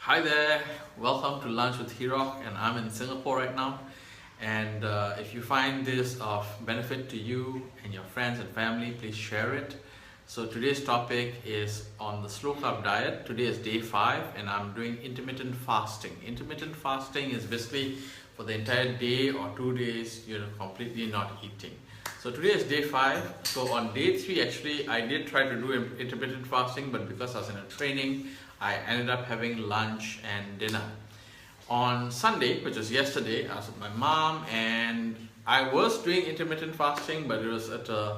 Hi there, welcome to Lunch with Hirok, and I'm in Singapore right now. And if you find this of benefit to you and your friends and family, please share it. So today's topic is on the slow carb diet. Today is day 5 and I'm doing intermittent fasting. Intermittent fasting is basically for the entire day or 2 days you're completely not eating. So today is day 5. So on day 3 actually I did try to do intermittent fasting, but because I was in a training, I ended up having lunch and dinner. On Sunday, which was yesterday, I was with my mom and I was doing intermittent fasting, but it was at a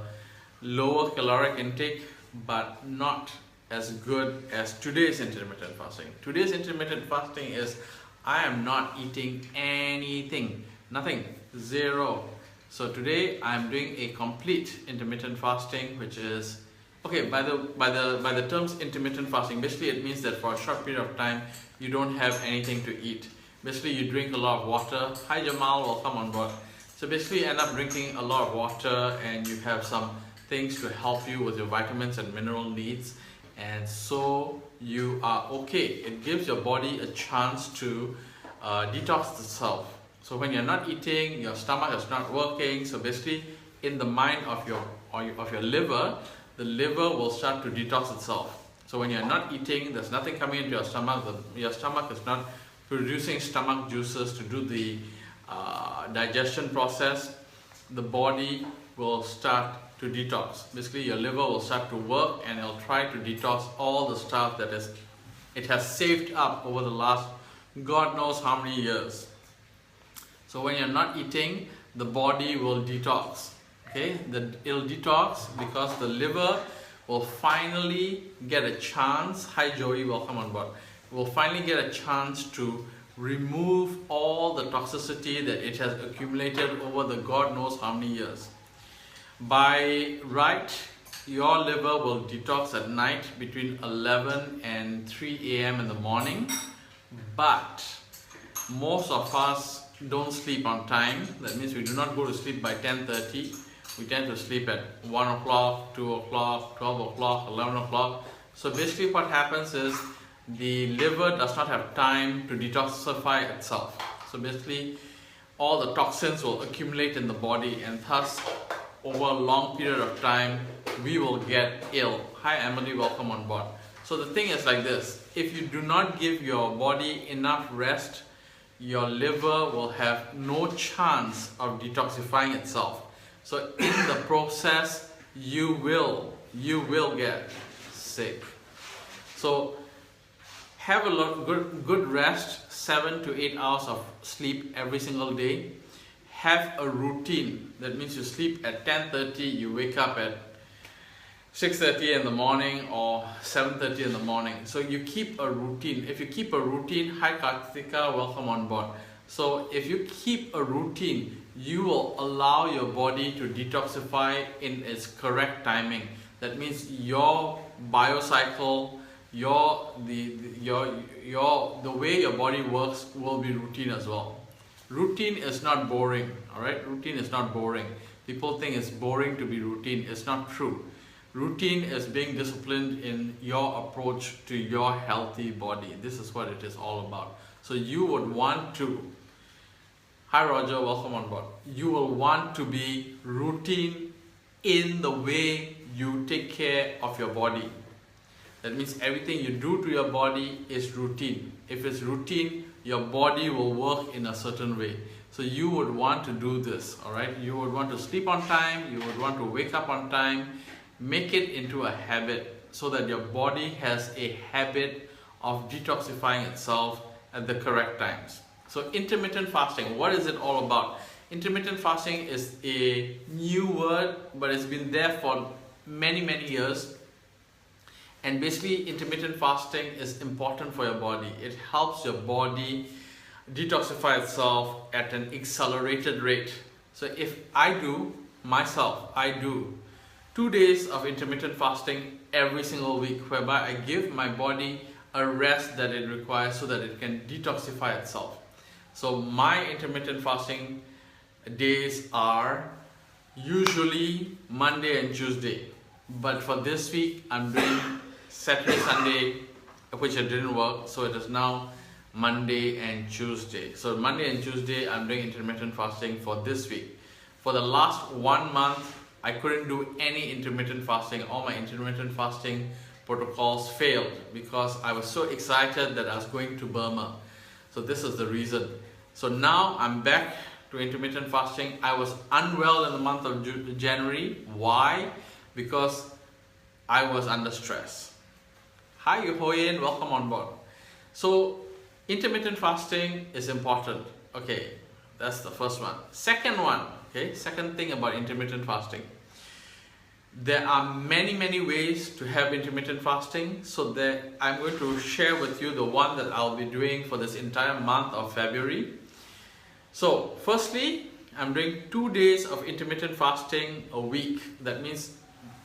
lower caloric intake, but not as good as today's intermittent fasting. Today's intermittent fasting is I am not eating anything, nothing, zero. So today I'm doing a complete intermittent fasting, which is okay. By the terms intermittent fasting, basically it means that for a short period of time you don't have anything to eat. Basically you drink a lot of water. Hi Jamal, welcome on board. So basically you end up drinking a lot of water and you have some things to help you with your vitamins and mineral needs, and so you are okay. It gives your body a chance to detox itself. So when you're not eating, your stomach is not working. So basically in the mind of your liver, the liver will start to detox itself. So when you're not eating, there's nothing coming into your stomach. Your stomach is not producing stomach juices to do the digestion process. The body will start to detox. Basically your liver will start to work and it'll try to detox all the stuff that it has saved up over the last God knows how many years. So when you're not eating, the body will detox. Okay, it'll detox because the liver will finally get a chance. Hi Joey, welcome on board. Will finally get a chance to remove all the toxicity that it has accumulated over the God knows how many years. By right, your liver will detox at night between 11 and 3 a.m. in the morning, but most of us don't sleep on time. That means we do not go to sleep by 10:30. We tend to sleep at 1 o'clock, 2 o'clock, 12 o'clock, 11 o'clock. So basically what happens is the liver does not have time to detoxify itself. So basically all the toxins will accumulate in the body, and thus over a long period of time we will get ill. Hi Emily, welcome on board. So the thing is like this: if you do not give your body enough rest, your liver will have no chance of detoxifying itself. So in the process, you will get sick. So have a lot good rest, 7 to 8 hours of sleep every single day. Have a routine. That means you sleep at 10:30, you wake up at 6:30 in the morning or 7:30 in the morning. So you keep a routine. If you keep a routine, hi Kartika, welcome on board. So if you keep a routine, you will allow your body to detoxify in its correct timing. That means your biocycle, the way your body works will be routine as well. Routine is not boring, all right? Routine is not boring. People think it's boring to be routine. It's not true. Routine is being disciplined in your approach to your healthy body. This is what it is all about. So you would want to, hi Roger, welcome on board. You will want to be routine in the way you take care of your body. That means everything you do to your body is routine. If it's routine, your body will work in a certain way. So you would want to do this, all right? You would want to sleep on time. You would want to wake up on time. Make it into a habit so that your body has a habit of detoxifying itself at the correct times. So intermittent fasting, what is it all about? Intermittent fasting is a new word, but it's been there for many years. And basically intermittent fasting is important for your body. It helps your body detoxify itself at an accelerated rate. So if I do 2 days of intermittent fasting every single week, whereby I give my body a rest that it requires so that it can detoxify itself. So my intermittent fasting days are usually Monday and Tuesday, but for this week I'm doing Saturday, Sunday, which it didn't work. So it is now Monday and Tuesday. So Monday and Tuesday I'm doing intermittent fasting for this week. For the last 1 month I couldn't do any intermittent fasting. All my intermittent fasting protocols failed because I was so excited that I was going to Burma. So this is the reason. So now I'm back to intermittent fasting. I was unwell in the month of January. Why? Because I was under stress. Hi Hoyen, welcome on board. So intermittent fasting is important. Okay, that's the first one. Second one, okay, second thing about intermittent fasting. There are many ways to have intermittent fasting. So I'm going to share with you the one that I'll be doing for this entire month of February. So firstly, I'm doing 2 days of intermittent fasting a week. That means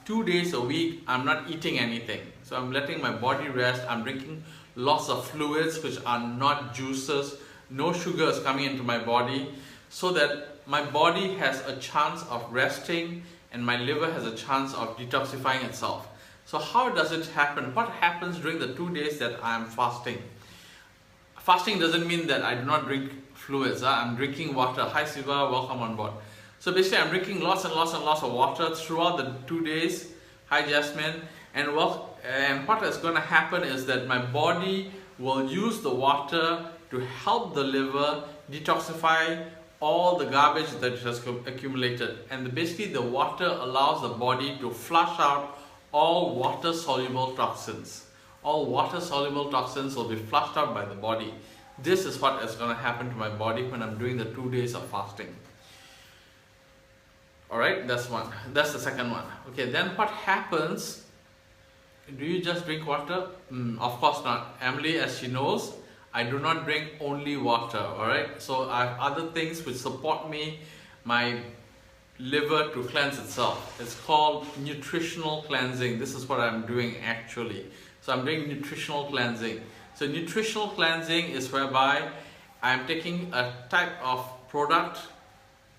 2 days a week I'm not eating anything. So I'm letting my body rest. I'm drinking lots of fluids which are not juices. No sugar is coming into my body, so that my body has a chance of resting and my liver has a chance of detoxifying itself. So how does it happen? What happens during the 2 days that I am fasting? Fasting doesn't mean that I do not drink fluids. I'm drinking water. Hi Siva, welcome on board. So basically I'm drinking lots and lots of water throughout the 2 days. Hi Jasmine. And what is going to happen is that my body will use the water to help the liver detoxify all the garbage that has accumulated. And basically the water allows the body to flush out all water-soluble toxins. All water-soluble toxins will be flushed out by the body. This is what is going to happen to my body when I'm doing the 2 days of fasting. Alright, that's one. That's the second one. Okay, then what happens? Do you just drink water? Of course not. Emily, as she knows, I do not drink only water. Alright, so I have other things which support me, my liver to cleanse itself. It's called nutritional cleansing. This is what I'm doing actually. So I'm doing nutritional cleansing. So nutritional cleansing is whereby I'm taking a type of product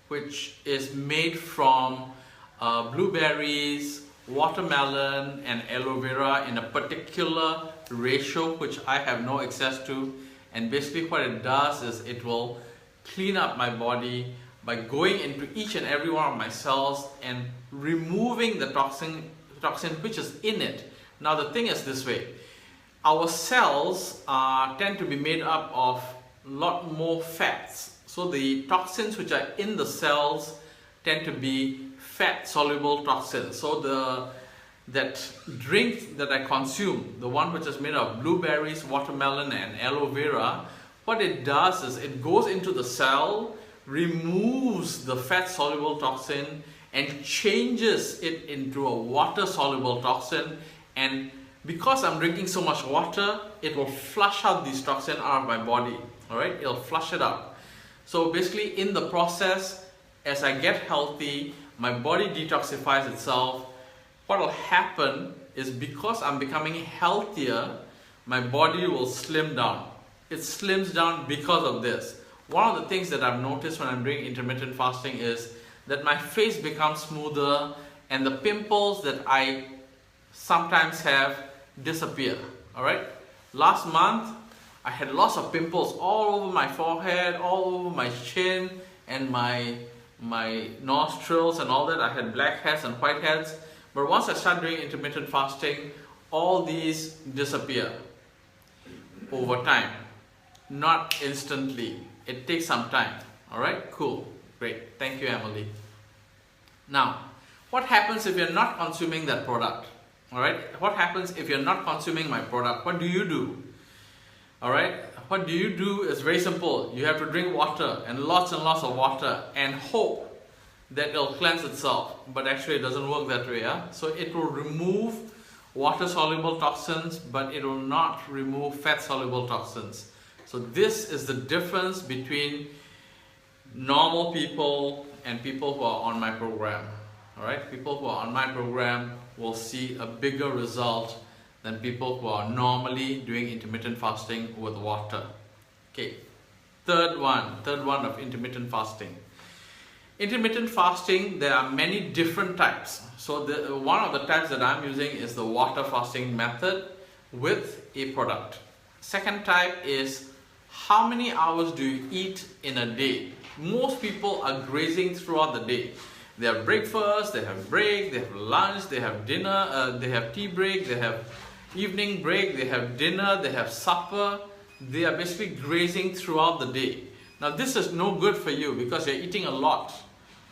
which is made from blueberries, watermelon and aloe vera in a particular ratio which I have no access to. And basically what it does is it will clean up my body by going into each and every one of my cells and removing the toxin which is in it. Now the thing is this way. Our cells tend to be made up of a lot more fats. So the toxins which are in the cells tend to be fat soluble toxins. So that drink that I consume, the one which is made of blueberries, watermelon and aloe vera, what it does is it goes into the cell, removes the fat soluble toxin and changes it into a water soluble toxin. And because I'm drinking so much water, it will flush out these toxins out of my body. Alright, it'll flush it out. So basically in the process, as I get healthy, my body detoxifies itself. What will happen is because I'm becoming healthier, my body will slim down. It slims down because of this. One of the things that I've noticed when I'm doing intermittent fasting is that my face becomes smoother and the pimples that I sometimes have disappear. Alright, last month I had lots of pimples all over my forehead, all over my chin and my nostrils and all that. I had black heads and white heads. But once I start doing intermittent fasting, all these disappear over time, not instantly. It takes some time. Alright, cool, great. Thank you, Emily. Now, what happens if you're not consuming that product? Alright, what happens if you're not consuming my product? What do you do? Alright, what do you do is very simple. You have to drink water and lots of water and hope that it'll cleanse itself. But actually it doesn't work that way. So it will remove water soluble toxins, but it will not remove fat soluble toxins. So this is the difference between normal people and people who are on my program. Alright, people who are on my program will see a bigger result than people who are normally doing intermittent fasting with water. Okay, third one of intermittent fasting. Intermittent fasting, there are many different types. So one of the types that I'm using is the water fasting method, with a product. Second type is how many hours do you eat in a day? Most people are grazing throughout the day. They have breakfast, they have break, they have lunch, they have dinner, they have tea break, they have evening break, they have dinner, they have supper. They are basically grazing throughout the day. Now this is no good for you because you're eating a lot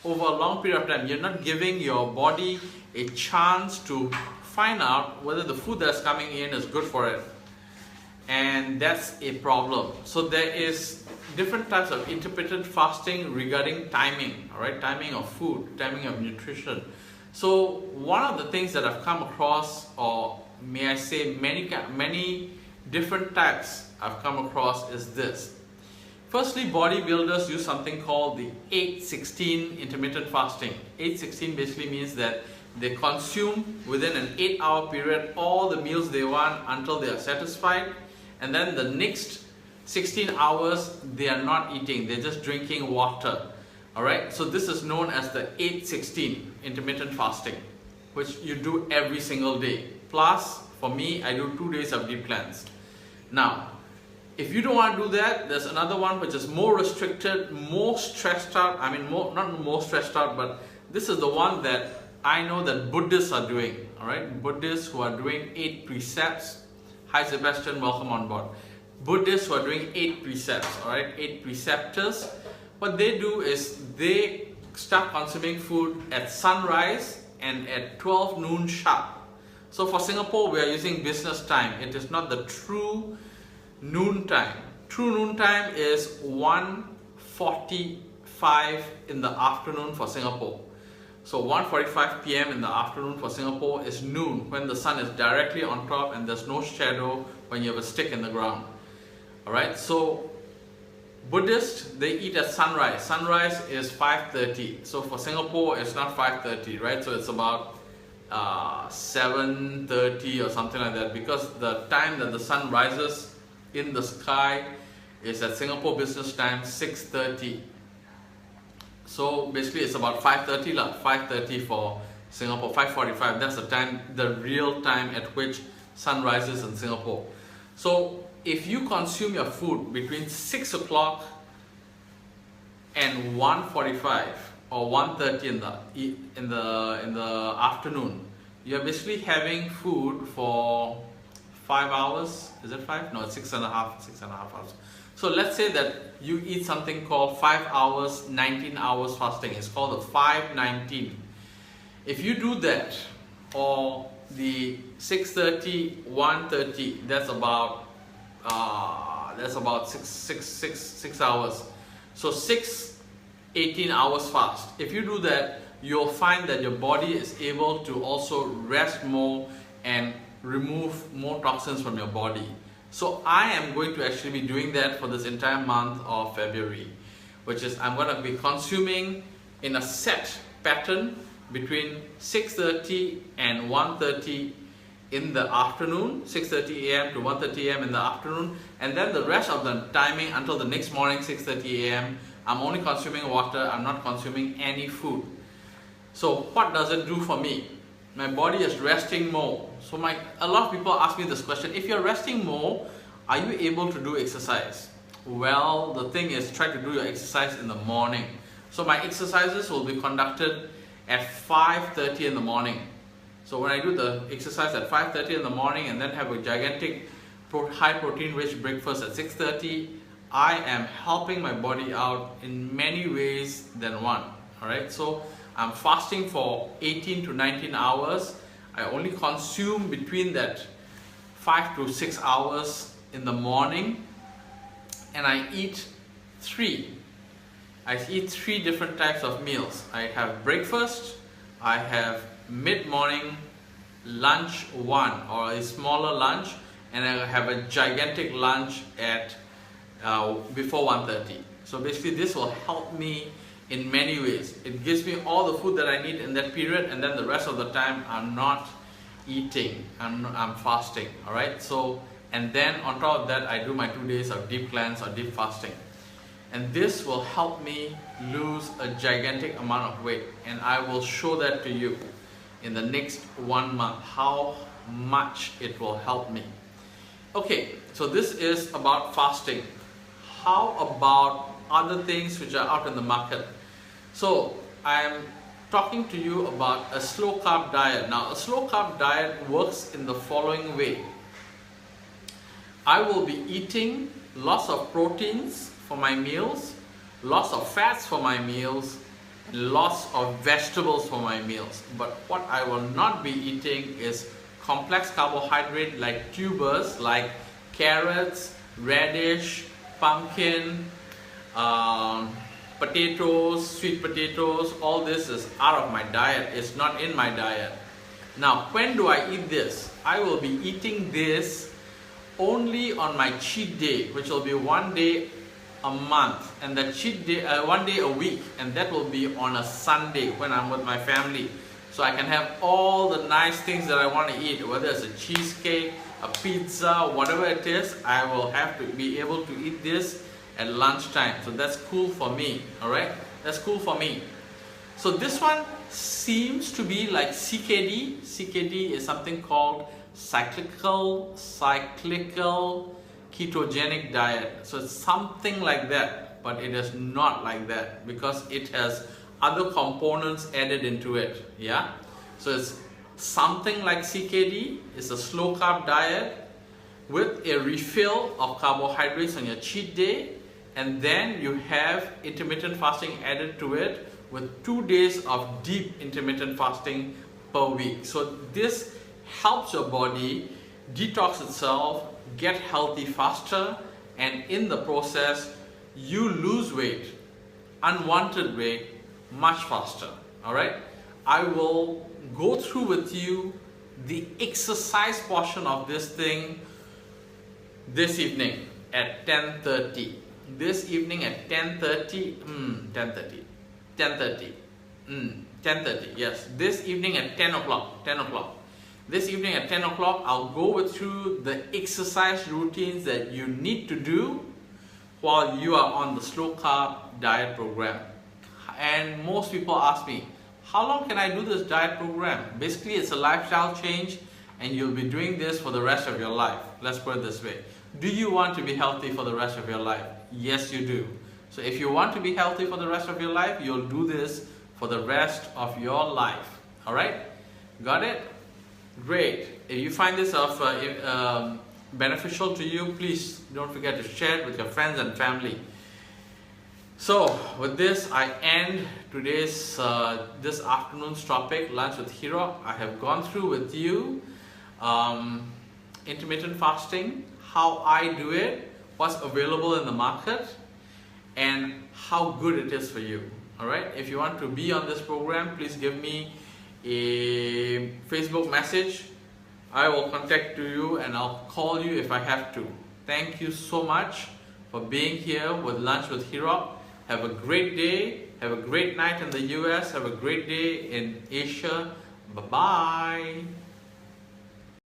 over a long period of time. You're not giving your body a chance to find out whether the food that's coming in is good for it. And that's a problem. So there is different types of intermittent fasting regarding timing, all right? Timing of food, timing of nutrition. So one of the things that I've come across, or may I say many different types I've come across, is this. Firstly, bodybuilders use something called the 8-16 intermittent fasting. 8-16 basically means that they consume within an 8-hour period all the meals they want until they are satisfied, and then the next 16 hours they are not eating, they're just drinking water. Alright, so this is known as the 8-16 intermittent fasting, which you do every single day. Plus, for me, I do 2 days of deep cleanse. Now, if you don't want to do that, there's another one which is more restricted, more stressed out. I mean, not more stressed out, but this is the one that I know that Buddhists are doing. Alright, Buddhists who are doing 8 precepts. Hi Sebastian, welcome on board. Buddhists who are doing 8 precepts, alright, 8 preceptors. What they do is they start consuming food at sunrise and at 12 noon sharp. So for Singapore, we are using business time. It is not the true noon time. True noon time is 1:45 in the afternoon for Singapore. So 1:45 p.m. in the afternoon for Singapore is noon, when the sun is directly on top and there's no shadow when you have a stick in the ground. Alright, so Buddhists, they eat at sunrise. Sunrise is 5:30. So for Singapore, it's not 5:30, right? So it's about 7:30 or something like that, because the time that the sun rises in the sky is at Singapore business time 6:30. So basically it's about 5:30 lah, 5:30 for Singapore, 5:45. That's the time, the real time at which sun rises in Singapore. So if you consume your food between 6 o'clock and 1:45 or 1:30 in the afternoon, you're basically having food for 5 hours. Is it 5? No, it's 6.5 hours. So let's say that you eat something called 5 hours, 19 hours fasting. It's called the 5-19. If you do that, or the 6:30, 1:30, that's about 6 hours. So 18 hours fast. If you do that, you'll find that your body is able to also rest more and remove more toxins from your body. So I am going to actually be doing that for this entire month of February, which is I'm going to be consuming in a set pattern between 6:30 and 1:30 in the afternoon, 6:30 a.m. to 1:30 a.m. in the afternoon, and then the rest of the timing until the next morning 6:30 a.m. I'm only consuming water. I'm not consuming any food. So what does it do for me? My body is resting more. So a lot of people ask me this question: if you're resting more, are you able to do exercise? Well, the thing is, try to do your exercise in the morning. So my exercises will be conducted at 5:30 in the morning. So when I do the exercise at 5:30 in the morning and then have a gigantic high protein rich breakfast at 6:30, I am helping my body out in many ways than one. Alright, so I'm fasting for 18 to 19 hours. I only consume between that 5 to 6 hours in the morning, and I eat three different types of meals. I have breakfast, I have mid-morning lunch one, or a smaller lunch, and I have a gigantic lunch at before 1:30. So basically this will help me in many ways. It gives me all the food that I need in that period, and then the rest of the time I'm not eating, I'm fasting. Alright, so, and then on top of that I do my 2 days of deep cleanse or deep fasting, and this will help me lose a gigantic amount of weight, and I will show that to you in the next 1 month how much it will help me. Okay, so this is about fasting. How about other things which are out in the market? So I'm talking to you about a slow carb diet. Now, a slow carb diet works in the following way. I will be eating lots of proteins for my meals, lots of fats for my meals, lots of vegetables for my meals. But what I will not be eating is complex carbohydrate like tubers, like carrots, radish, pumpkin, potatoes, sweet potatoes. All this is out of my diet. It's not in my diet. Now, when do I eat this? I will be eating this only on my cheat day, which will be one day a month, and the cheat day one day a week, and that will be on a Sunday when I'm with my family, so I can have all the nice things that I want to eat, whether it's a cheesecake, a pizza, whatever it is. I will have to be able to eat this at lunchtime. So that's cool for me. All right, that's cool for me. So this one seems to be like CKD. CKD is something called cyclical ketogenic diet. So it's something like that, but it is not like that because it has other components added into it. Yeah, so it's something like CKD. It's a slow carb diet with a refill of carbohydrates on your cheat day, and then you have intermittent fasting added to it with 2 days of deep intermittent fasting per week. So this helps your body detox itself, get healthy faster, and in the process you lose weight, unwanted weight, much faster. All right, I will go through with you the exercise portion of this thing this evening at 10:30. This evening at 10:30. 10:30. Yes, this evening at 10 o'clock. 10 o'clock. This evening at 10 o'clock, I'll go through the exercise routines that you need to do while you are on the slow carb diet program. And most people ask me, how long can I do this diet program? Basically, it's a lifestyle change, and you'll be doing this for the rest of your life. Let's put it this way. Do you want to be healthy for the rest of your life? Yes, you do. So if you want to be healthy for the rest of your life, you'll do this for the rest of your life. All right? Got it? Great. If you find this beneficial to you, please don't forget to share it with your friends and family. So with this, I end today's this afternoon's topic, Lunch with Hirok. I have gone through with you intermittent fasting, how I do it, what's available in the market, and how good it is for you. All right, if you want to be on this program, please give me a Facebook message. I will contact you and I'll call you if I have to. Thank you so much for being here with Lunch with Hirok. Have a great day. Have a great night in the US. Have a great day in Asia. Bye-bye.